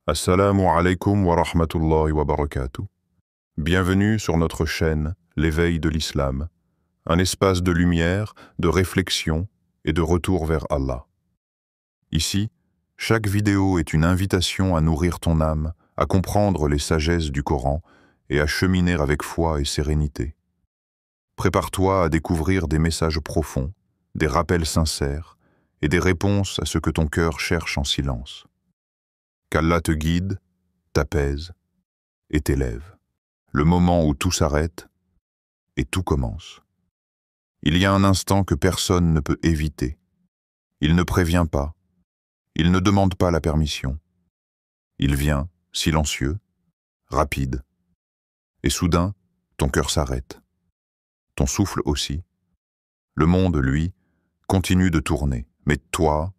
Assalamu alaikum wa rahmatullahi wa barakatuh. Bienvenue sur notre chaîne L'éveil de l'Islam, un espace de lumière, de réflexion et de retour vers Allah. Ici, chaque vidéo est une invitation à nourrir ton âme, à comprendre les sagesses du Coran et à cheminer avec foi et sérénité. Prépare-toi à découvrir des messages profonds, des rappels sincères et des réponses à ce que ton cœur cherche en silence. Qu'Allah te guide, t'apaise et t'élève. Le moment où tout s'arrête et tout commence. Il y a un instant que personne ne peut éviter. Il ne prévient pas. Il ne demande pas la permission. Il vient, silencieux, rapide. Et soudain, ton cœur s'arrête. Ton souffle aussi. Le monde, lui, continue de tourner. Mais toi,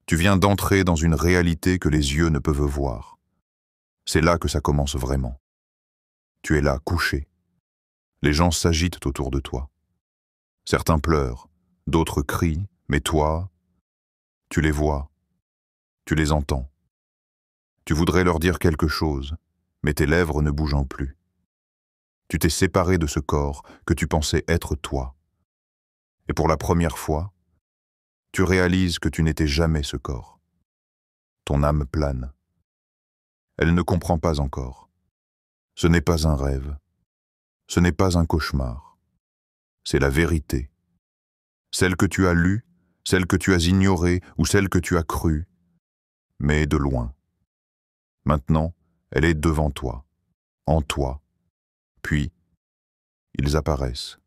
tu viens d'entrer dans une réalité que les yeux ne peuvent voir. C'est là que ça commence vraiment. Tu es là, couché. Les gens s'agitent autour de toi. Certains pleurent, d'autres crient, mais toi, tu les vois, tu les entends. Tu voudrais leur dire quelque chose, mais tes lèvres ne bougent plus. Tu t'es séparé de ce corps que tu pensais être toi. Et pour la première fois, tu réalises que tu n'étais jamais ce corps. Ton âme plane. Elle ne comprend pas encore. Ce n'est pas un rêve. Ce n'est pas un cauchemar. C'est la vérité. Celle que tu as lue, celle que tu as ignorée ou celle que tu as crue, mais de loin. Maintenant, elle est devant toi, en toi. Puis, ils apparaissent.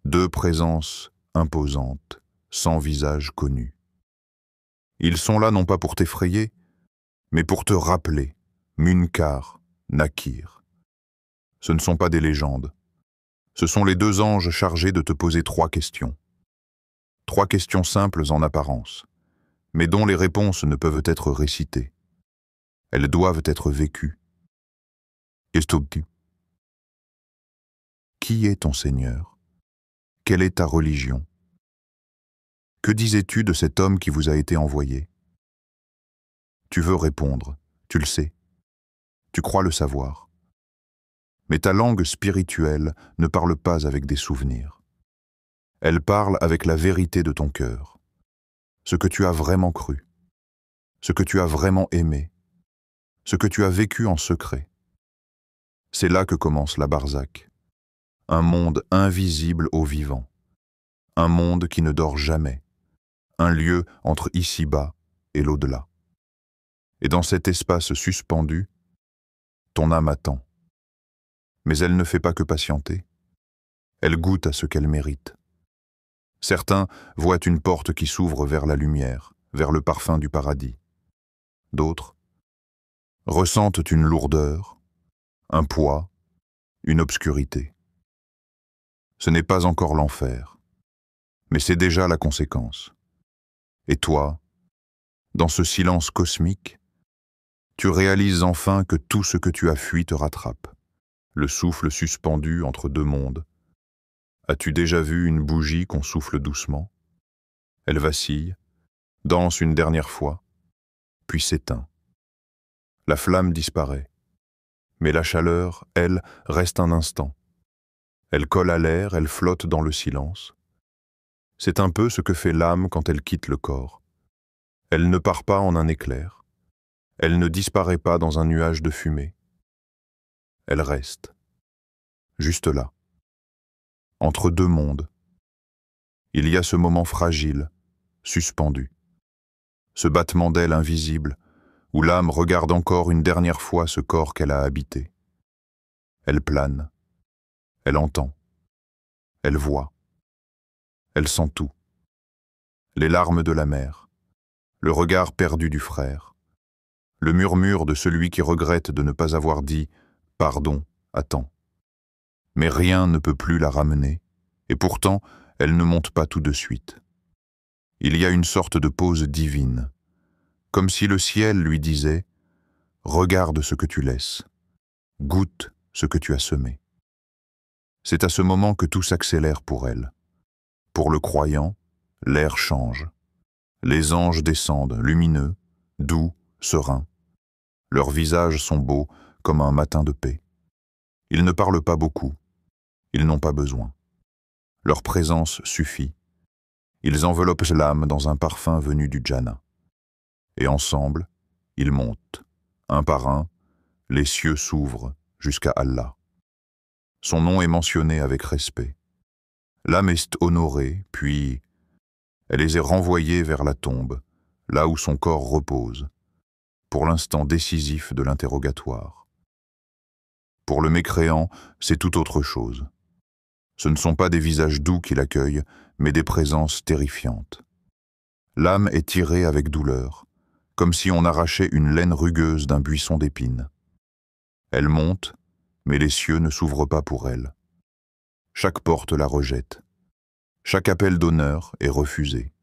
Deux présences imposantes, sans visage connu. Ils sont là non pas pour t'effrayer, mais pour te rappeler, Munkar, Nakir. Ce ne sont pas des légendes. Ce sont les deux anges chargés de te poser trois questions. Trois questions simples en apparence, mais dont les réponses ne peuvent être récitées. Elles doivent être vécues. Qui est ton Seigneur? Quelle est ta religion? Que disais-tu de cet homme qui vous a été envoyé? Tu veux répondre, tu le sais. Tu crois le savoir. Mais ta langue spirituelle ne parle pas avec des souvenirs. Elle parle avec la vérité de ton cœur. Ce que tu as vraiment cru. Ce que tu as vraiment aimé. Ce que tu as vécu en secret. C'est là que commence la barzakh. Un monde invisible aux vivants. Un monde qui ne dort jamais. Un lieu entre ici-bas et l'au-delà. Et dans cet espace suspendu, ton âme attend. Mais elle ne fait pas que patienter. Elle goûte à ce qu'elle mérite. Certains voient une porte qui s'ouvre vers la lumière, vers le parfum du paradis. D'autres ressentent une lourdeur, un poids, une obscurité. Ce n'est pas encore l'enfer, mais c'est déjà la conséquence. Et toi, dans ce silence cosmique, tu réalises enfin que tout ce que tu as fui te rattrape, le souffle suspendu entre deux mondes. As-tu déjà vu une bougie qu'on souffle doucement? Elle vacille, danse une dernière fois, puis s'éteint. La flamme disparaît, mais la chaleur, elle, reste un instant. Elle colle à l'air, elle flotte dans le silence. C'est un peu ce que fait l'âme quand elle quitte le corps. Elle ne part pas en un éclair. Elle ne disparaît pas dans un nuage de fumée. Elle reste, juste là, entre deux mondes. Il y a ce moment fragile, suspendu. Ce battement d'aile invisible, où l'âme regarde encore une dernière fois ce corps qu'elle a habité. Elle plane, elle entend, elle voit, elle sent tout. Les larmes de la mère, le regard perdu du frère, le murmure de celui qui regrette de ne pas avoir dit « pardon, attends ». Mais rien ne peut plus la ramener, et pourtant elle ne monte pas tout de suite. Il y a une sorte de pause divine, comme si le ciel lui disait « regarde ce que tu laisses, goûte ce que tu as semé ». C'est à ce moment que tout s'accélère pour elle. Pour le croyant, l'air change. Les anges descendent, lumineux, doux, sereins. Leurs visages sont beaux comme un matin de paix. Ils ne parlent pas beaucoup. Ils n'ont pas besoin. Leur présence suffit. Ils enveloppent l'âme dans un parfum venu du Jannah. Et ensemble, ils montent. Un par un, les cieux s'ouvrent jusqu'à Allah. Son nom est mentionné avec respect. L'âme est honorée, puis elle les est renvoyée vers la tombe, là où son corps repose, pour l'instant décisif de l'interrogatoire. Pour le mécréant, c'est tout autre chose. Ce ne sont pas des visages doux qui l'accueillent, mais des présences terrifiantes. L'âme est tirée avec douleur, comme si on arrachait une laine rugueuse d'un buisson d'épines. Elle monte, mais les cieux ne s'ouvrent pas pour elle. Chaque porte la rejette. Chaque appel d'honneur est refusé.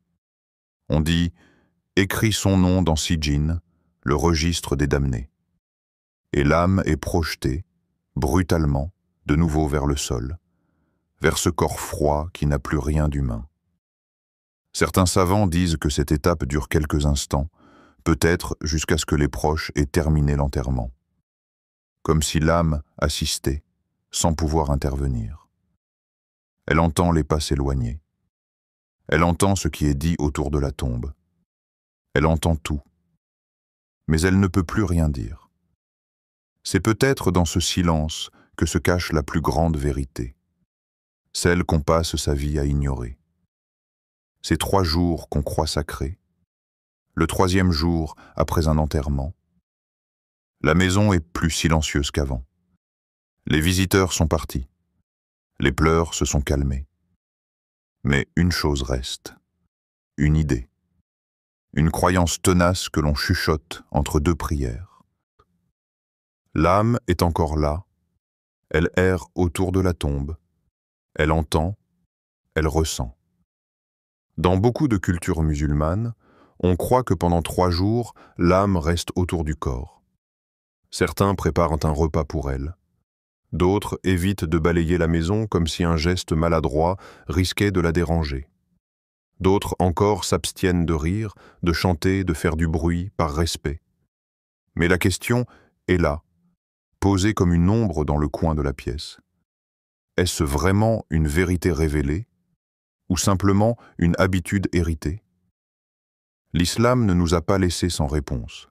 On dit « Écris son nom dans Sijin, le registre des damnés ». Et l'âme est projetée, brutalement, de nouveau vers le sol, vers ce corps froid qui n'a plus rien d'humain. Certains savants disent que cette étape dure quelques instants, peut-être jusqu'à ce que les proches aient terminé l'enterrement. Comme si l'âme assistait, sans pouvoir intervenir. Elle entend les pas s'éloigner. Elle entend ce qui est dit autour de la tombe. Elle entend tout. Mais elle ne peut plus rien dire. C'est peut-être dans ce silence que se cache la plus grande vérité, celle qu'on passe sa vie à ignorer. Ces 3 jours qu'on croit sacrés, le 3e jour après un enterrement, la maison est plus silencieuse qu'avant. Les visiteurs sont partis. Les pleurs se sont calmés. Mais une chose reste, une idée, une croyance tenace que l'on chuchote entre 2 prières. L'âme est encore là, elle erre autour de la tombe, elle entend, elle ressent. Dans beaucoup de cultures musulmanes, on croit que pendant 3 jours, l'âme reste autour du corps. Certains préparent un repas pour elle. D'autres évitent de balayer la maison comme si un geste maladroit risquait de la déranger. D'autres encore s'abstiennent de rire, de chanter, de faire du bruit, par respect. Mais la question est là, posée comme une ombre dans le coin de la pièce. Est-ce vraiment une vérité révélée, ou simplement une habitude héritée? L'islam ne nous a pas laissés sans réponse.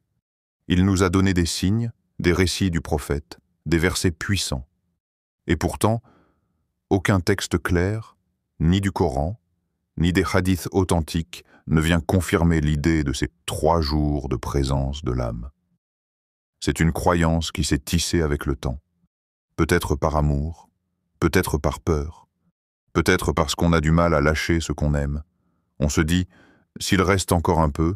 Il nous a donné des signes, des récits du prophète, des versets puissants. Et pourtant, aucun texte clair, ni du Coran, ni des hadiths authentiques, ne vient confirmer l'idée de ces 3 jours de présence de l'âme. C'est une croyance qui s'est tissée avec le temps, peut-être par amour, peut-être par peur, peut-être parce qu'on a du mal à lâcher ce qu'on aime. On se dit, s'il reste encore un peu,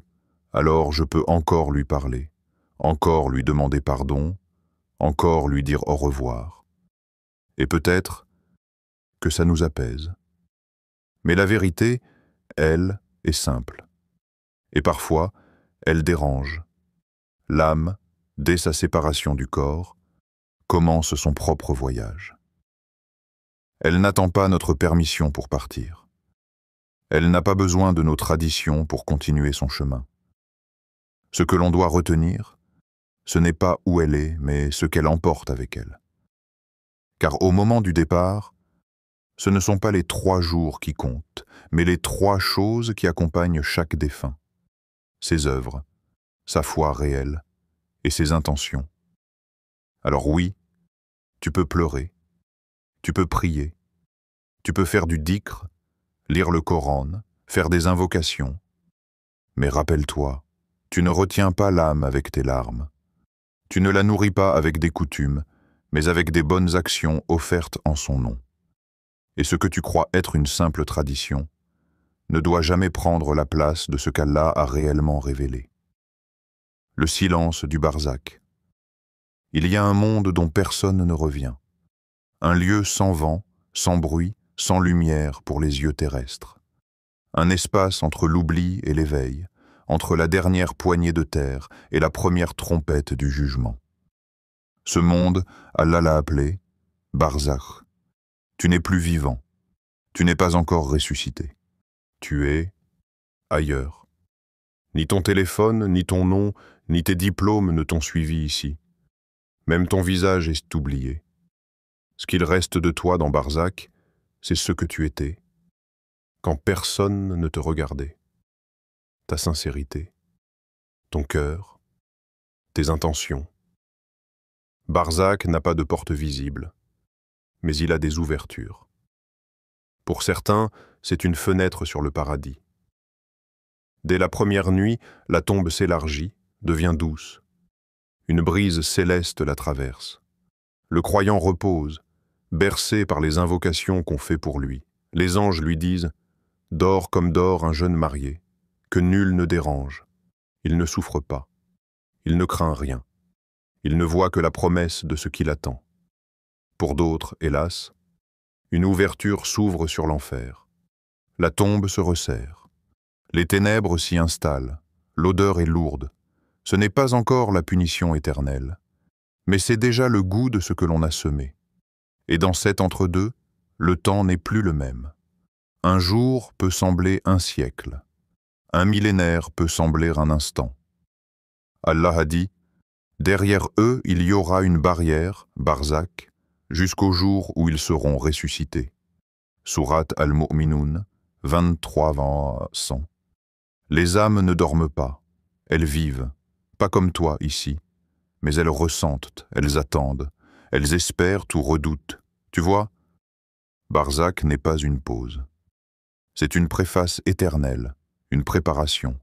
alors je peux encore lui parler, encore lui demander pardon, encore lui dire au revoir. Et peut-être que ça nous apaise. Mais la vérité, elle, est simple. Et parfois, elle dérange. L'âme, dès sa séparation du corps, commence son propre voyage. Elle n'attend pas notre permission pour partir. Elle n'a pas besoin de nos traditions pour continuer son chemin. Ce que l'on doit retenir, ce n'est pas où elle est, mais ce qu'elle emporte avec elle. Car au moment du départ, ce ne sont pas les 3 jours qui comptent, mais les 3 choses qui accompagnent chaque défunt. Ses œuvres, sa foi réelle et ses intentions. Alors oui, tu peux pleurer, tu peux prier, tu peux faire du dhikr, lire le Coran, faire des invocations. Mais rappelle-toi, tu ne retiens pas l'âme avec tes larmes. Tu ne la nourris pas avec des coutumes, mais avec des bonnes actions offertes en son nom. Et ce que tu crois être une simple tradition ne doit jamais prendre la place de ce qu'Allah a réellement révélé. Le silence du barzakh. Il y a un monde dont personne ne revient. Un lieu sans vent, sans bruit, sans lumière pour les yeux terrestres. Un espace entre l'oubli et l'éveil, entre la dernière poignée de terre et la première trompette du jugement. Ce monde, Allah l'a appelé barzakh. Tu n'es plus vivant. Tu n'es pas encore ressuscité. Tu es ailleurs. Ni ton téléphone, ni ton nom, ni tes diplômes ne t'ont suivi ici. Même ton visage est oublié. Ce qu'il reste de toi dans Barzakh, c'est ce que tu étais, quand personne ne te regardait. Ta sincérité, ton cœur, tes intentions. Barzakh n'a pas de porte visible, mais il a des ouvertures. Pour certains, c'est une fenêtre sur le paradis. Dès la première nuit, la tombe s'élargit, devient douce. Une brise céleste la traverse. Le croyant repose, bercé par les invocations qu'on fait pour lui. Les anges lui disent « Dors comme dort un jeune marié, que nul ne dérange. Il ne souffre pas, il ne craint rien. Il ne voit que la promesse de ce qui l'attend. » Pour d'autres, hélas, une ouverture s'ouvre sur l'enfer. La tombe se resserre. Les ténèbres s'y installent. L'odeur est lourde. Ce n'est pas encore la punition éternelle, mais c'est déjà le goût de ce que l'on a semé. Et dans cet entre-deux, le temps n'est plus le même. Un jour peut sembler un siècle. Un millénaire peut sembler un instant. Allah a dit, derrière eux, il y aura une barrière, Barzakh, jusqu'au jour où ils seront ressuscités. Sourate Al-Mu'minun, 23-100. Les âmes ne dorment pas, elles vivent, pas comme toi ici, mais elles ressentent, elles attendent, elles espèrent ou redoutent. Tu vois, Barzakh n'est pas une pause. C'est une préface éternelle, une préparation,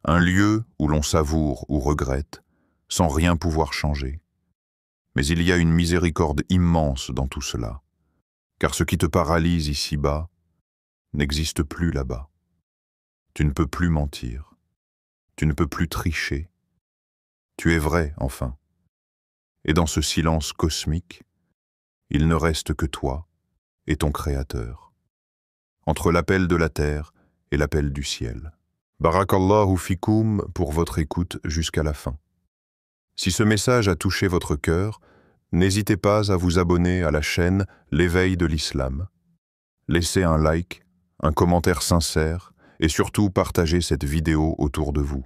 un lieu où l'on savoure ou regrette, sans rien pouvoir changer. Mais il y a une miséricorde immense dans tout cela, car ce qui te paralyse ici-bas n'existe plus là-bas. Tu ne peux plus mentir, tu ne peux plus tricher. Tu es vrai, enfin. Et dans ce silence cosmique, il ne reste que toi et ton Créateur, entre l'appel de la terre et l'appel du ciel. Barakallahu fikoum pour votre écoute jusqu'à la fin. Si ce message a touché votre cœur, n'hésitez pas à vous abonner à la chaîne L'éveil de l'Islam. Laissez un like, un commentaire sincère et surtout partagez cette vidéo autour de vous.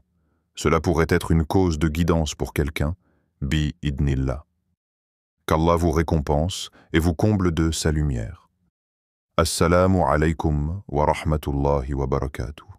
Cela pourrait être une cause de guidance pour quelqu'un, bi idnillah. Qu'Allah vous récompense et vous comble de sa lumière. Assalamu alaykum wa rahmatullahi wa barakatuh.